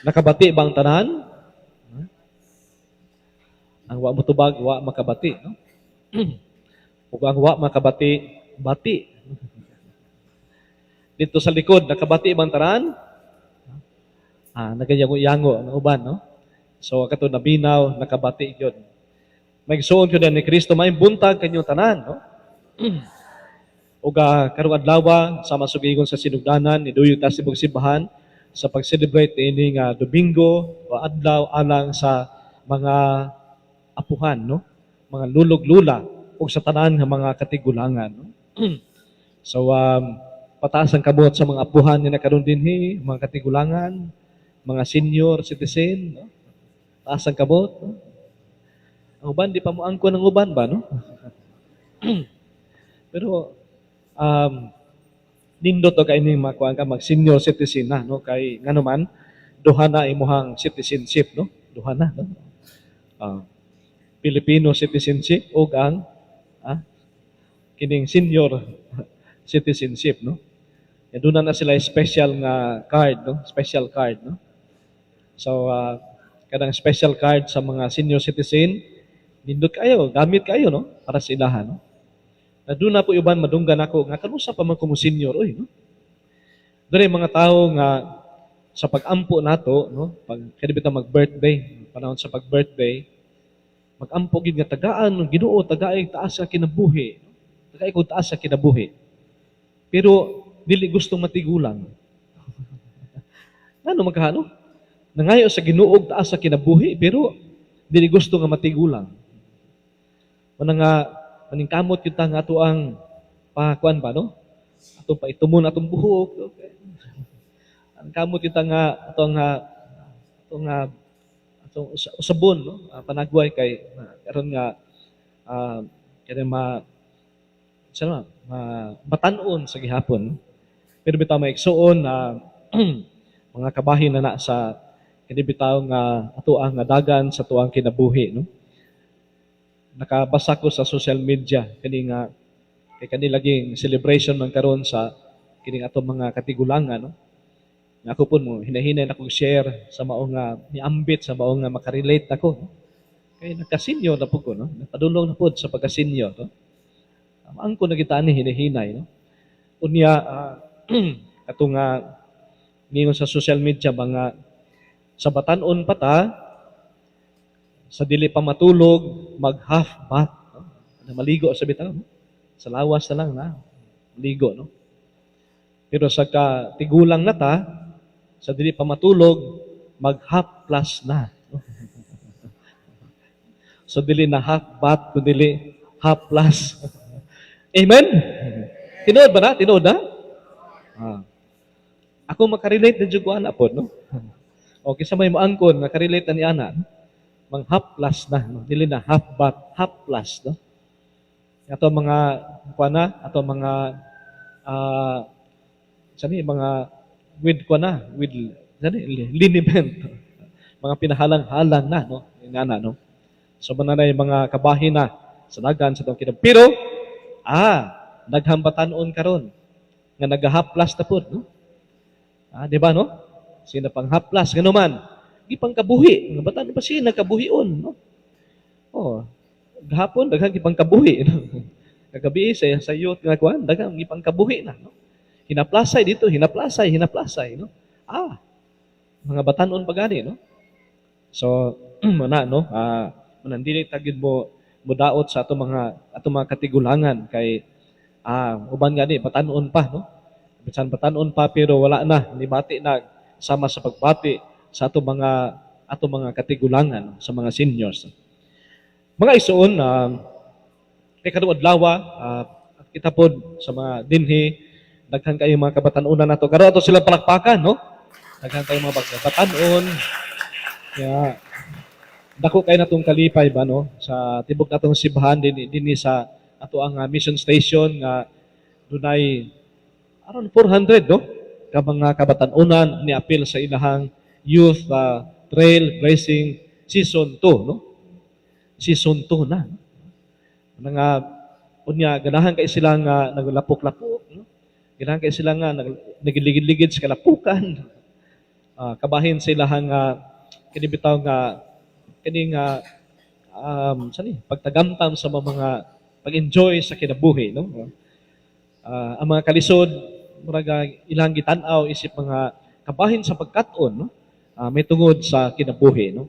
Nakabati bang tanan? Ang wa mutubag, wa makabati. No? Ug ang wa makabati, bati. Dito sa likod, nakabati bang tanan? Nagayango-yango ang uban, no? So, kato nabinaw, nakabati yun. May suon ko ni Kristo, may buntag kanyang tanan, no? Uga karong adlaw sama sugigon sa sinugdanan ni duyog ta sibog simbahan sa pag-celebrate ini nga Domingo o adlaw alang sa mga apuhan, no? Mga lulog-lula ug sa tanan nga mga katigulangan, no? So pataas ang kabot sa mga apuhan nga nakaron dinhi, mga katigulangan, mga senior citizen, no? Taas ang kabot, no? Ang uban di pa mo angkon ang uban ba, no? Pero nindot to kay ning makuan ka mag senior citizen na, no? Kay ngano man duha na imuhang citizenship, no? Duha na, no? Filipino citizenship o ang kining senior citizenship, no? Ya doon na sila special nga card, no? Special card, no? So kadang special card sa mga senior citizen nindot kayo, gamit kayo, no? Para sa ilahan, no? Na doon na po iban madunggan ako nga kanusa pa man ko mo senior, oy, no? Dere mga tao nga sa pag-ampo nato, no? Pag kadibita mag-birthday, panahon sa pag-birthday, mag-ampo gid nga tagaan ng Ginoo, tagaay taas sa kinabuhi, no? Tagaay ko taas sa kinabuhi. Pero dili gustong matigulang. Ano magkano? Nangayo sa Ginoo taas sa kinabuhi pero dili gusto nga matigulang. Manang nga maningkamot kita nga ato ang pakuan ba, no? Ato pa itumon atong buhok. Okay. Ang kamot kita nga atong usabon, no? Panagway kay karon nga kaya matanon sa gihapon. Pero bitaw may igsuon na mga kabahin na sa kini bitaw nga ato ang dagan sa tuang kinabuhi, no? Nakabasa ko sa social media kani nga kay kani laging celebration man karon sa kining ato mga katigulangan, no? Nga ako pud mo hinahinay na kog share sa mao nga niambit sa mao nga makarelate ako, no? Kay nagka-senior na pud ko, no? Napadulong na pud sa pagka-senior, no? Ang ko nakita ni hinahinay, no? Unya ato nga ningon sa social media mga sa batanon pa ta sa dili pa matulog, mag half bath, no? Maligo sa bitaw, no? Sa lawas na lang na maligo, no? Pero sa katigulang na ta, sa dili pa matulog, mag half plus na, no? So dili na half bath, kundi half plus. Amen? Tinood ba na? Tinood na? Ako makarelate na dyan ko ana po, no? Okay, sa may maangkon, nakarelate na ni ana, no? Mang half plus na, no? Dili na half bath, half plus, no? Ato mga kuana, ato mga mga with kuana, with liniment. Mga pinahalang-halang na, no? Ingana, no? So mananay mga kabahin na sa dagan sa tong kinab. Pero naghambatanon karon nga nagahaplas na pud, no? Di ba, no? Sino pang haplas ngano man? Di pang kabuhi, nga batan pa siya nagkabuhion, no? Oh, gahapon daghang gipang kabuhi, no? Kagabi sa youth nga kuan, daghang gipang kabuhi na, no? Hinaplasay dito, hinaplasay, no? Mga batanon pa gani, no? So, muna, no? Manandili tagid mo mudaot sa ato mga katigulangan kay uban gani batanon pa, no? Bisan batanon pa pero wala na nibati na sama sa pagbati sa ato mga katigulangan sa mga seniors. Mga isuon kay kadto adlaw kita pod sa mga dinhi daghan kayo mga kabatanunan nato. Karon ato silang palakpakan, no? Daghan kayo mga batanon. Yeah. Dako kay natong kalipay ba, no? Sa tibok natong simbahan dinhi sa ato ang mission station nga dunay around 400, no? Ka mga kabatanunan ni apil sa ilahang youth trail racing season 2, no? Season 2 na. Nga unya ganahan kay sila nga naglapok-lapok, no? Ganahan kay sila nga nagiligid-ligid sa kalapukan. kabahin sila nga kini bitaw nga kini nga sani pagtagamtam sa mga pag-enjoy sa kinabuhi, no? Ang mga kalisod murag ilang gitan-aw isip mga kabahin sa pagkat-on, no? May tungod sa kinabuhi, no?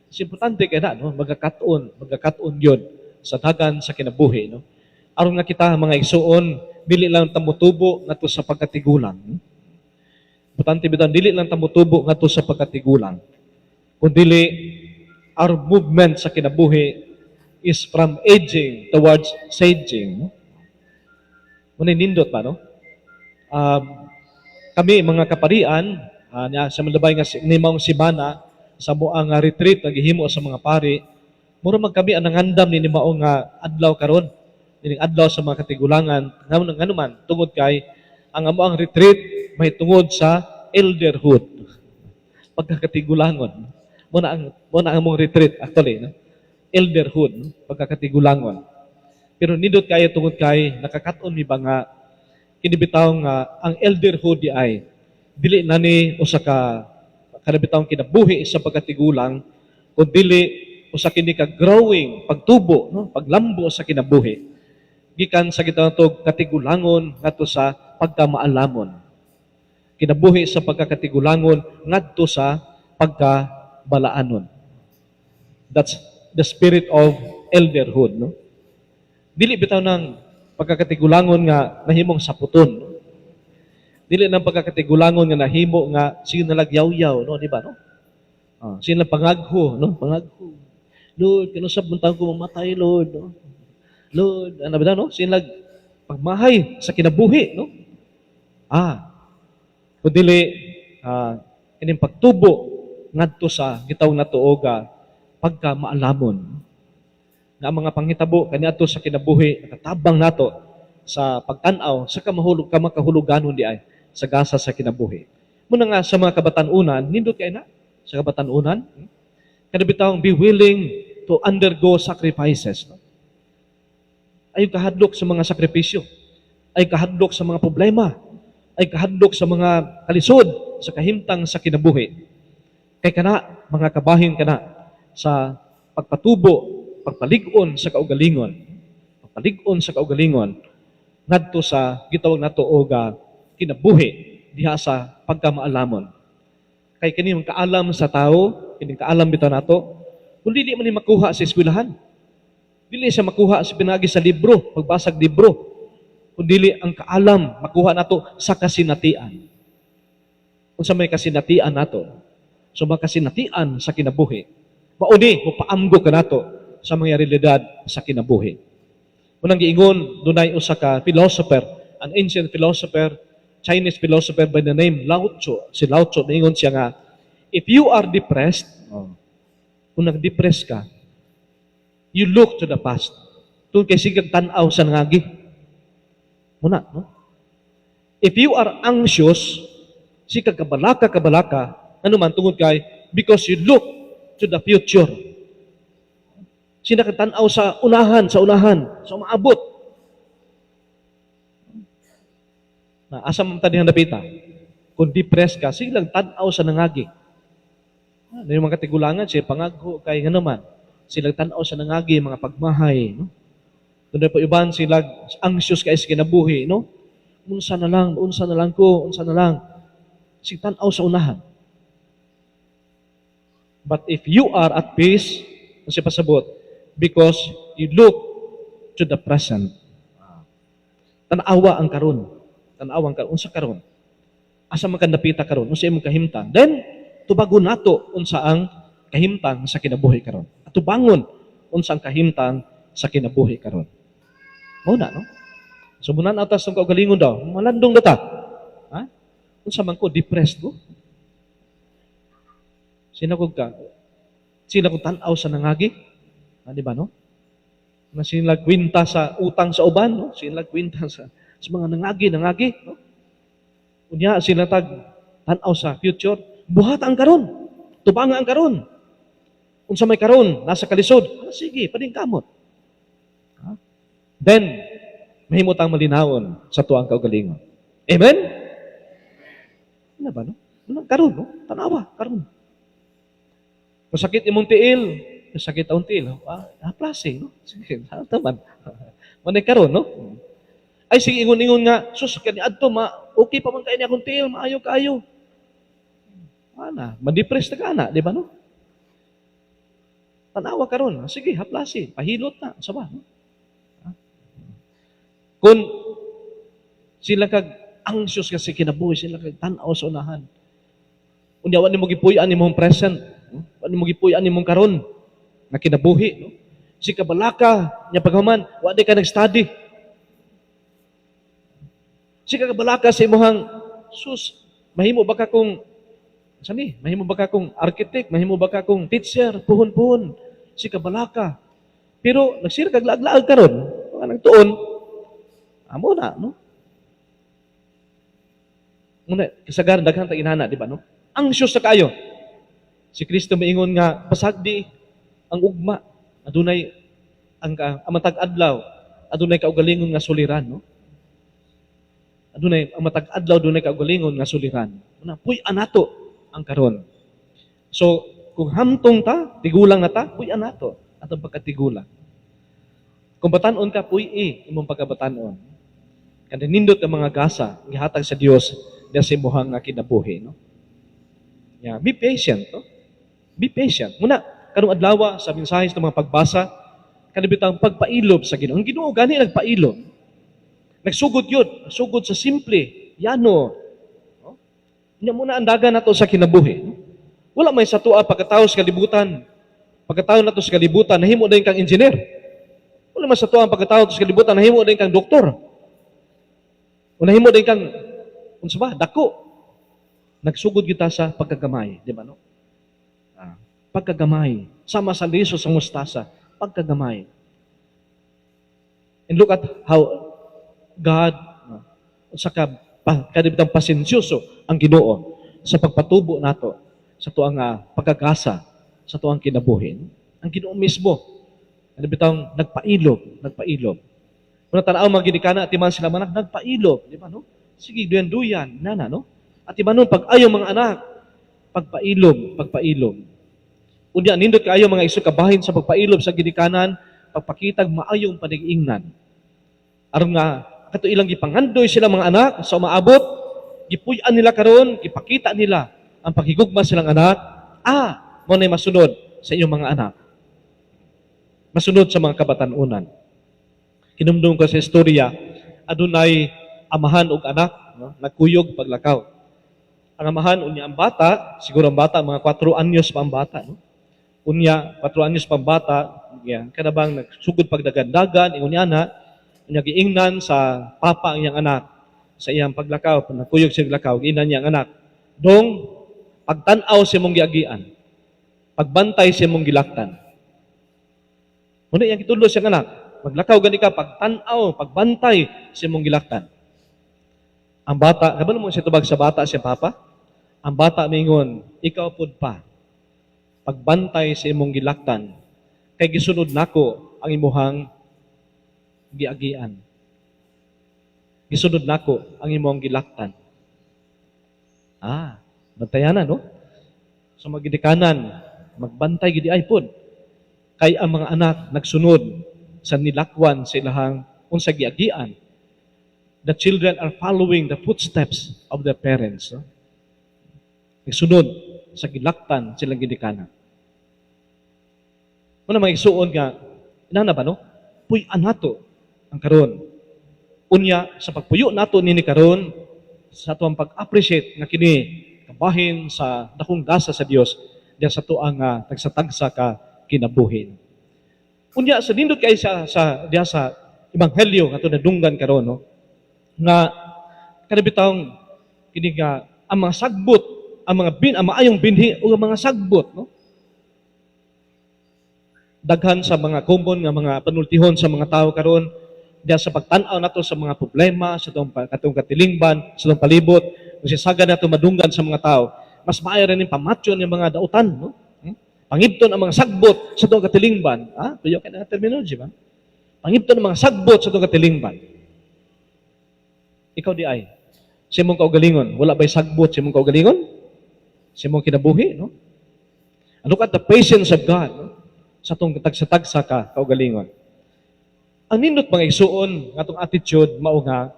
Mas importante kay na, no? Magkakat-on yun sa dagan sa kinabuhi, no? Aron nga kita mga igsuon, dili lang tamutubo ngadto sa pagkatigulang. Importante bitan dili lang tamutubo ngadto sa pagkatigulang. Kundi our movement sa kinabuhi is from aging towards saging, no? Muna nindot pa, no? Kami, mga kaparian, sa malabay nga nimang simana, sa buang retreat, naghihimo sa mga pari, mura kami ang nangandam ni nimaong adlaw karon, nining adlaw sa mga katigulangan, nga naman, tungod kay, ang amoang retreat, may tungod sa elderhood. Pagkakatigulangon. Muna ang among retreat, actually, no? Elderhood, no? Pagkakatigulangon. Pero nindot kayo tungod kay nakakaton mi ba nga kinibitaw nga ang elderhood di ay dili na ni usa ka kanabitaw kinabuhi sa pagkatigulang kun dili usa kini ka growing pagtubo, no? Paglambo sa kinabuhi gikan sa gitawag katigulangon ngadto sa pagkamaalamon. Kinabuhi sa pagkakatigulangon ngadto sa pagkabalaanon. That's the spirit of elderhood, no? Dili bitaw ng pagkakatigulangon nga nahimong saputon. Dili nang pagkakatigulangon nga nahimo nga sige nalagyaw-yaw, no, di ba, no? Sila pangagho, no? Pangagho. Lord, kinusab man taon ko mamatay, Lord, no? Lord, ano ba, no? Sila pagmahay sa kinabuhi, no? Kung dili ining pagtubo ngadto sa gitawag na tuoga pagkamaalamon. Na mga panghitabo kaniadto sa kinabuhi nakatabang nato sa pagtan-aw sa kamakahuluganon di ay sa gasa sa kinabuhi. Muna nga sa mga kabatan-unan, nindot kay na sa kabatan-unan, kada bitawng be willing to undergo sacrifices. No? Ay kahadlok sa mga sakripisyo, ay kahadlok sa mga problema, ay kahadlok sa mga kalisod sa kahimtang sa kinabuhi. Kay kana mga kabahin kana sa pagpatubo pagpalig-on sa kaugalingon. Pagpalig-on sa kaugalingon ngadto sa gitawag nato og kinabuhi diha sa pagkamaalamon. Kay kini man kaalam sa tao, kini kaalam bitaw nato, kun dili man ni makuha sa eskwelahan. Dili siya makuha sa pinagi sa libro, pagbasag libro. Kun dili ang kaalam makuha nato sa kasinatian. Unsa may kasinatian nato? So makasinatian sa kinabuhi. Mauni mo paamgo ka nato sa mga realidad sa kinabuhi. Unang giingon, dunay usa ka philosopher, an ancient philosopher, Chinese philosopher by the name Lao Tzu. Si Lao Tzu, naingon siya nga, if you are depressed, kung nag-depress ka, you look to the past. Tungkol kay sigag tanaw sa nangagi. Muna, no? If you are anxious, sigag kabalaka, ano man tungkol kay, because you look to the future. Sinakatanaw sa unahan, sa umaabot. Na asa man tadihan napita. Kung depressed ka, sige lang tanaw sa nangagi. Na yung mga katigulangan, siya pangagho kay nga naman. Silang tanaw sa nangagi, mga pagmahay. No? Doon po iban sila anxious kay sa kinabuhi. No? Unsa na lang ko. Sige tanaw sa unahan. But if you are at peace, kasi pasabot, because you look to the present. Tanawa ang karon. Unsa karon? Asa man napita karon? Unsa imong kahimtang? Then tubagon nato unsa ang kahimtang sa kinabuhi karon. At tubangon unsa ang kahimtang sa kinabuhi karon. Mao na, no? So munan atas ng kaugalingon daw, malandong data. Ha? Unsa man ko depressed ko? Sino ko tanaw sa nangagi? Di ba, no? Na sila kwinta sa utang sa uban, no? Sila kwinta sa mga nangagi, no? Unya sila tanaw sa future, buhat ang karon. Tubanga ang karon. Unsa may karon, nasa kalisod. Sige, pading kamot. Then mahimot ang malinawon sa tuang kaugalingon. Amen? Ano ba, no? Karon, no? Tanawa, karon. Masakit imong tiil, masakit ang tiil. Plasing, no? Sige, taman. Manay karon, no? Ay, sige, ingon-ingon nga, sus, kani adto, okay pa man kayo niya akong tiil, maayo kayo. Ma-depress na ka na, di ba, no? Tanawa karon, sige, haplasin, pahilot na, saba, no? Kung sila kag anxious kasi kinabuhi, sila kag tanaw sa unahan. Unya, wala mo gipuy-an imong present, no? Wala mo gipuy-an imong karon na kinabuhi, no? Si kabalaka, niya paghuman, wala ka nag-study. Si kabalaka sa imong sus, mahimo ba ka kung mahimo ba ka kung architect, mahimo ba ka kung teacher, puhon-puhon, si kabalaka. Pero nagsira kag laag-laag karon, mga nagtuon, amo na, no? Muna, kasagaran daghan tag inana, di ba, no? Anxious na kayo. Si Kristo maingon nga, pasagdi ang ugma, adunay ang matag adlaw, adunay kaugalingon nga suliran, no? Adunay ang matag adlaw, adunay kaugalingon nga suliran. Una, puy-an nato ang karon. So, kung hamtong ta, tigulang na ta, puy-an nato atong pagkatigulang. Kung batanon ka, puy-i imong pagkabatanon. Kaya nindot ang mga gasa, gihatag sa Dios na sa imuhang kinabuhi, no? Yeah, be patient, no? Be patient. Muna, kanong adlaw sa mensahe ng mga pagbasa, kanibitang pagpailob sa Ginoo. Ang Ginoo gani nagpailob. Nagsugod yun, sugod sa simple, yano. No? Nya muna andagan nato sa kinabuhi. No? Wala may sa tuwa pagkatao sa kalibutan. Pagkatao nato sa kalibutan, nahimo din kang engineer. Wala may sa tuwa pagkatao sa kalibutan, nahimo din kang doktor. O nahimo din kang unsa ba, dako. Nagsugod kita sa pagkagamay, di ba, no? Pagkagamay, sama sa liso sa mustasa, pagkagamay. And look at how God sa kadibitang pasensyoso ang Ginoo sa pagpatubo nato sa tuang pagkagasa sa tuang kinabuhin. Ang Ginoo mismo kadibitang nagpailob. Kung tanaw mga ginikana at iman sila manak nagpailob, di ba, no? Sige, duyan, nana, no? At iba nun, pag ayaw mga anak, pagpailob. Unya, nindot kaayo mga iso kabahin sa pagpailob sa ginikanan, pagpakitag maayong panag-ingnan. Aron nga, kato ilang gipangandoy sila mga anak sa umaabot, gipuy-an nila karon, gipakita nila ang paghigugma silang anak, mo na'y masunod sa inyong mga anak. Masunod sa mga kabatanunan. Kinumdum ko sa istorya, adunay amahan og anak, no? Nagkuyog paglakaw. Ang amahan, unya ang bata, siguro ang bata, mga 4 anyos pa ang bata, no? Unya, 4 anyos pa ang bata, kanabang nagsugod pagdagandagan, unya na, unya giingnan sa papa ang iyang anak, sa iyang paglakaw, nagkuyog siya paglakaw, giingnan niya ang anak. Dong, pagtanaw siya mong giagian, pagbantay siya mong gilaktan. Muna iyang kitulo siyang anak, maglakaw gani ka, pagtanaw, pagbantay siya mong gilaktan. Ang bata, kabalo mo siya tubag sa bata siya papa? Ang bata mingon, ikaw pud pa. Pagbantay sa imong gilaktan, kay gisunod nako ang imuhang giagian. Gisunod nako ang imong gilaktan. Bantayan na, no? Sa mga gidikanan, magbantay gidi ay pud. Kay ang mga anak nagsunod sa nilakwan sa ilahang unsa giagian. The children are following the footsteps of their parents. No? Nagsunod sa gilaktan silang gidikanan. Muna mga isuon nga, inana ba, no? Puy-an nato ang karon. Unya, sa pagpuyo nato nini karon, sa tuwang pag-appreciate nga kini kabahin sa dakong gasa sa Dios diya sa tuang tagsatagsa ka kinabuhin. Unya, sa nindot kay diya sa ebanghelyo nga nadunggan karon, no? Nga kanabitang kini nga ang mga sagbot, ang maayong binhi o ang mga sagbot, no? Daghan sa mga common nga mga panultihon sa mga tao karon diya sa pagtan-aw nato sa mga problema sa katong katilingban, sa tong palibot, kung sisaga nato madunggan sa mga tao, mas maayo rin pamatyon ng mga dautan, no? Pangibton ang mga sagbot sa tong katilingban. Tuyo kay na terminology ba? Pangibton ang mga sagbot sa tong katilingban. Ikaw di ay, sa imong kaugalingon, wala ba'y sagbot sa imong kaugalingon? sa imong kinabuhi, no? And look at the patience of God, no? Sa itong tagsa-tagsa ka, kaugalingon. Ang nindot mga igsuon, nga itong attitude, mao nga,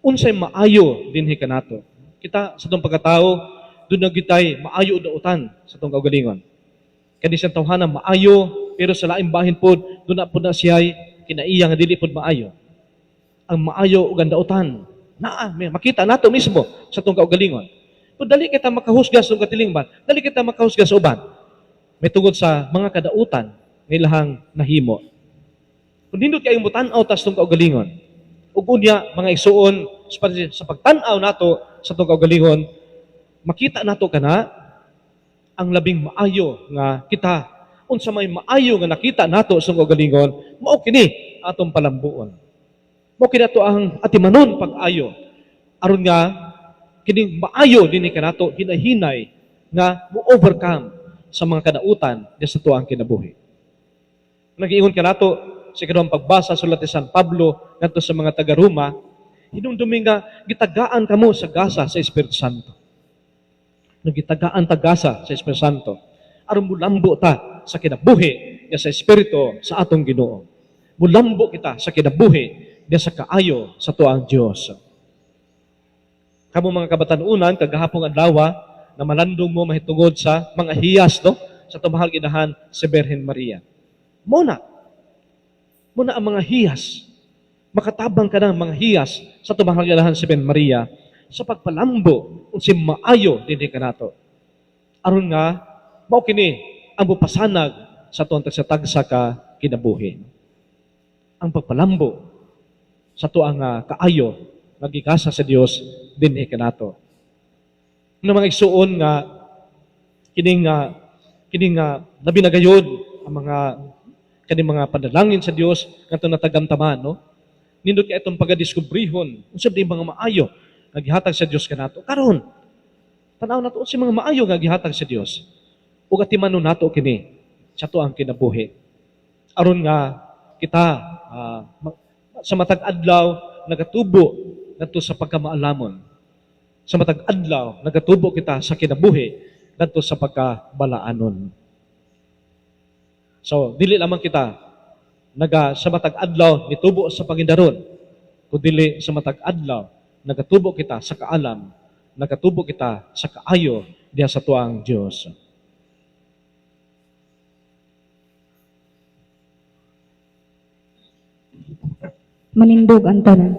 unsay maayo dinhi kanato. Kita sa itong pagkatao, doon na gitay maayo dautan sa itong kaugalingon. Kani siyang tawhana maayo, pero sa laing bahin po, doon na po na siya kinaiya nga dili po maayo. Ang maayo ug ang dautan, makita nato mismo sa itong kaugalingon. Kung dali kita makahusga sa itong katilingban, dali kita makahusga sa uban. May tungod sa mga kadautan nga ilahang nahimo. Kung nindot kayong mutanaw tas itong kaugalingon, ug unya mga igsuon sa pagtanaw nato sa itong kaugalingon, makita nato kana ang labing maayo nga kita. Unsa may maayo nga nakita nato sa kaugalingon, mao kini atong palambuon. Mao kini ato ang atimanon pag-ayo. Aron nga kining maayo dinhi kanato hinahinay nga mo-overcome sa mga kadautan di sa tuang kinabuhi. Nag-iingon kanato sa kanang pagbasa sulat ni San Pablo ngadto sa mga taga-Roma, hinumdumi nga gitagaan kamo sa gasa sa Espiritu Santo. Nagitagaan ta gasa sa Espiritu Santo aron mulambo ta sa kinabuhi nga sa Espiritu sa atong Ginoo. Mulambo kita sa kinabuhi nga sa kaayo sa tuang Dios. Kamo mga kabatan-unan kagahapon adlaw na malandong mo mahitungod sa mga hiyas, no? Sa tumahal ginahan si Birhen Maria. Muna ang mga hiyas. Makatabang ka ng mga hiyas sa tumahal ginahan si Birhen Maria sa pagpalambo kung si maayo dinhi kanato. Aron nga, mao kini ang bupasanag sa tuwang tagsa ka kinabuhi. Ang pagpalambo sa tuang kaayo nagigasa sa Dios dinhi kanato. Ng mga igsuon nga kining labi na gayud ang kaning mga panalangin sa Dios ngadto natagamtaman, no? Nindot kay itong pagadiskubrihon unsa di mga maayo nga gihatag sa Dios kanato. Karon tanaw nato unsa mga maayo nga gihatag sa Dios. Ug atimanon nato kini sa tuang kinabuhi. Aron nga kita sa matag adlaw nagatubo ngadto sa pagkamaalamon. Sa matag adlaw, nagatubo kita sa kinabuhi ngadto sa pagkabalaanon. So, dili lamang kita sa matag adlaw nitubo sa Panginoon, kundi sa matag adlaw nagatubo kita sa kaalam, nagatubo kita sa kaayo diha sa tuang Dios. Manindog ang tanan.